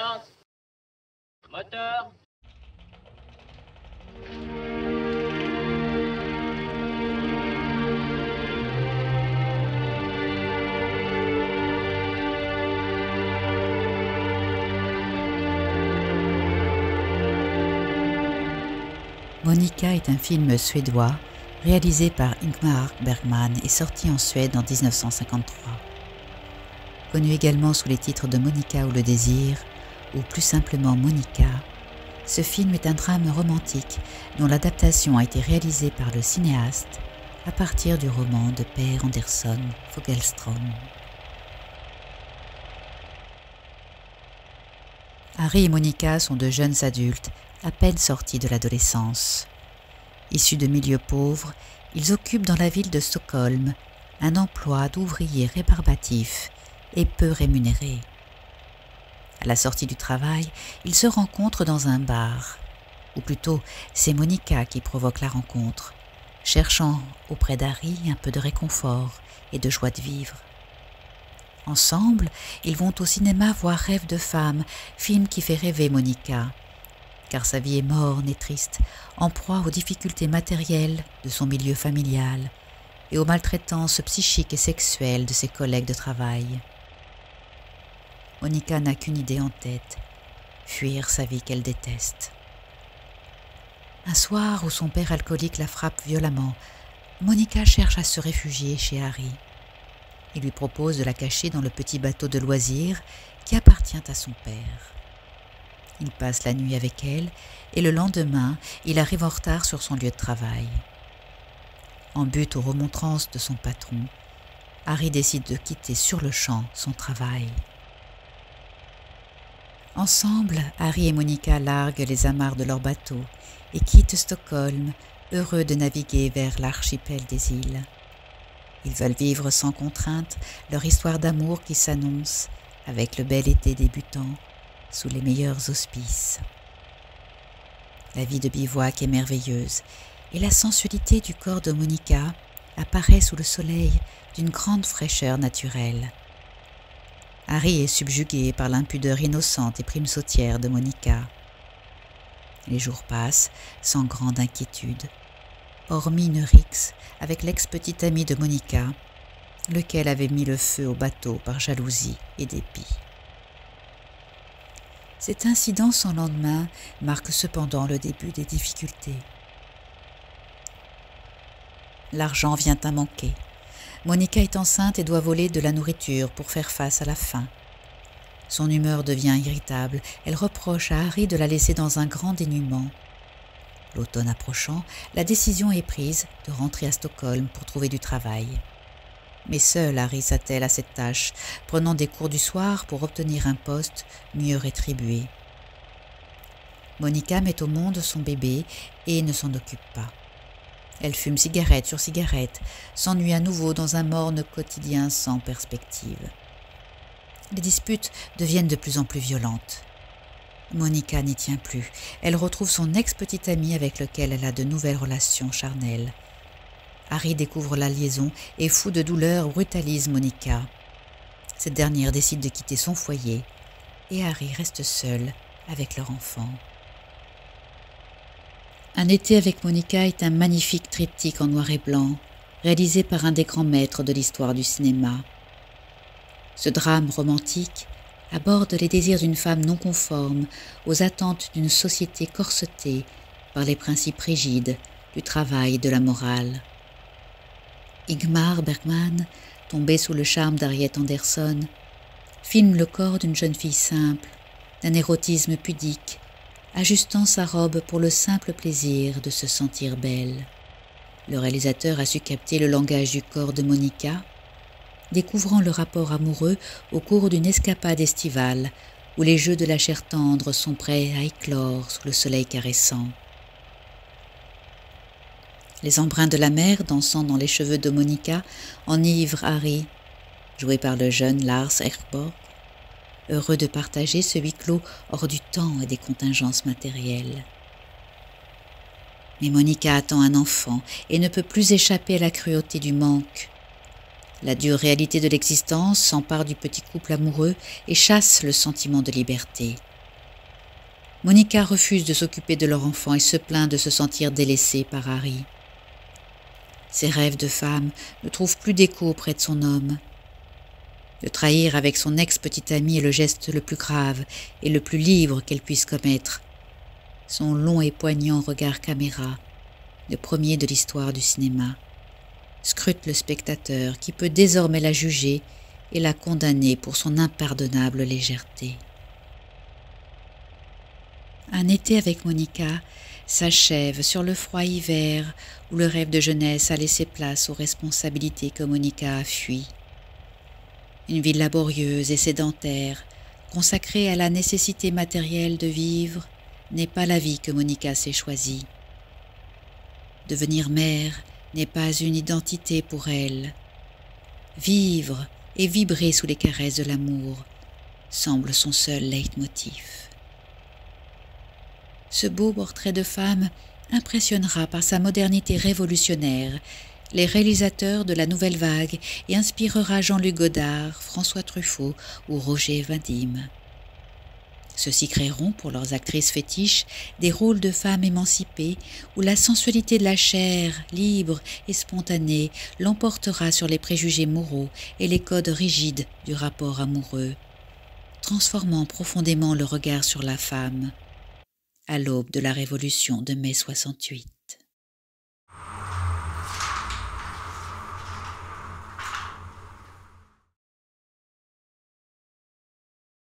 Silence. Moteur. Monica est un film suédois réalisé par Ingmar Bergman et sorti en Suède en 1953. Connu également sous les titres de Monica ou le désir, ou plus simplement Monica, ce film est un drame romantique dont l'adaptation a été réalisée par le cinéaste à partir du roman de Per Andersson Fogelström. Harry et Monica sont de jeunes adultes à peine sortis de l'adolescence. Issus de milieux pauvres, ils occupent dans la ville de Stockholm un emploi d'ouvrier rébarbatif et peu rémunéré. À la sortie du travail, ils se rencontrent dans un bar. Ou plutôt, c'est Monica qui provoque la rencontre, cherchant auprès d'Harry un peu de réconfort et de joie de vivre. Ensemble, ils vont au cinéma voir Rêve de femme, film qui fait rêver Monica, car sa vie est morne et triste, en proie aux difficultés matérielles de son milieu familial et aux maltraitances psychiques et sexuelles de ses collègues de travail. Monica n'a qu'une idée en tête, fuir sa vie qu'elle déteste. Un soir où son père alcoolique la frappe violemment, Monica cherche à se réfugier chez Harry. Il lui propose de la cacher dans le petit bateau de loisirs qui appartient à son père. Il passe la nuit avec elle et le lendemain, il arrive en retard sur son lieu de travail. En butte aux remontrances de son patron, Harry décide de quitter sur le champ son travail. Ensemble, Harry et Monica larguent les amarres de leur bateau et quittent Stockholm, heureux de naviguer vers l'archipel des îles. Ils veulent vivre sans contrainte leur histoire d'amour qui s'annonce avec le bel été débutant sous les meilleurs auspices. La vie de bivouac est merveilleuse et la sensualité du corps de Monica apparaît sous le soleil d'une grande fraîcheur naturelle. Harry est subjugué par l'impudeur innocente et primesautière de Monica. Les jours passent sans grande inquiétude, hormis une rixe avec l'ex-petit ami de Monica, lequel avait mis le feu au bateau par jalousie et dépit. Cet incident sans lendemain marque cependant le début des difficultés. L'argent vient à manquer. Monica est enceinte et doit voler de la nourriture pour faire face à la faim. Son humeur devient irritable. Elle reproche à Harry de la laisser dans un grand dénuement. L'automne approchant, la décision est prise de rentrer à Stockholm pour trouver du travail. Mais seul Harry s'attelle à cette tâche, prenant des cours du soir pour obtenir un poste mieux rétribué. Monica met au monde son bébé et ne s'en occupe pas. Elle fume cigarette sur cigarette, s'ennuie à nouveau dans un morne quotidien sans perspective. Les disputes deviennent de plus en plus violentes. Monica n'y tient plus. Elle retrouve son ex-petit ami avec lequel elle a de nouvelles relations charnelles. Harry découvre la liaison et, fou de douleur, brutalise Monica. Cette dernière décide de quitter son foyer et Harry reste seul avec leur enfant. Un été avec Monica est un magnifique triptyque en noir et blanc, réalisé par un des grands maîtres de l'histoire du cinéma. Ce drame romantique aborde les désirs d'une femme non conforme aux attentes d'une société corsetée par les principes rigides du travail et de la morale. Ingmar Bergman, tombé sous le charme d'Harriet Andersson, filme le corps d'une jeune fille simple, d'un érotisme pudique, ajustant sa robe pour le simple plaisir de se sentir belle. Le réalisateur a su capter le langage du corps de Monica, découvrant le rapport amoureux au cours d'une escapade estivale où les jeux de la chair tendre sont prêts à éclore sous le soleil caressant. Les embruns de la mer dansant dans les cheveux de Monica enivrent Harry, joué par le jeune Lars Ekborg, heureux de partager ce huis clos hors du temps et des contingences matérielles. Mais Monica attend un enfant et ne peut plus échapper à la cruauté du manque. La dure réalité de l'existence s'empare du petit couple amoureux et chasse le sentiment de liberté. Monica refuse de s'occuper de leur enfant et se plaint de se sentir délaissée par Harry. Ses rêves de femme ne trouvent plus d'écho auprès de son homme. De trahir avec son ex-petite amie est le geste le plus grave et le plus libre qu'elle puisse commettre. Son long et poignant regard caméra, le premier de l'histoire du cinéma, scrute le spectateur qui peut désormais la juger et la condamner pour son impardonnable légèreté. Un été avec Monica s'achève sur le froid hiver où le rêve de jeunesse a laissé place aux responsabilités que Monica a fuies. Une vie laborieuse et sédentaire, consacrée à la nécessité matérielle de vivre, n'est pas la vie que Monica s'est choisie. Devenir mère n'est pas une identité pour elle. Vivre et vibrer sous les caresses de l'amour semble son seul leitmotiv. Ce beau portrait de femme impressionnera par sa modernité révolutionnaire les réalisateurs de la Nouvelle Vague et inspirera Jean-Luc Godard, François Truffaut ou Roger Vadim. Ceux-ci créeront pour leurs actrices fétiches des rôles de femmes émancipées où la sensualité de la chair, libre et spontanée, l'emportera sur les préjugés moraux et les codes rigides du rapport amoureux, transformant profondément le regard sur la femme à l'aube de la Révolution de mai 68.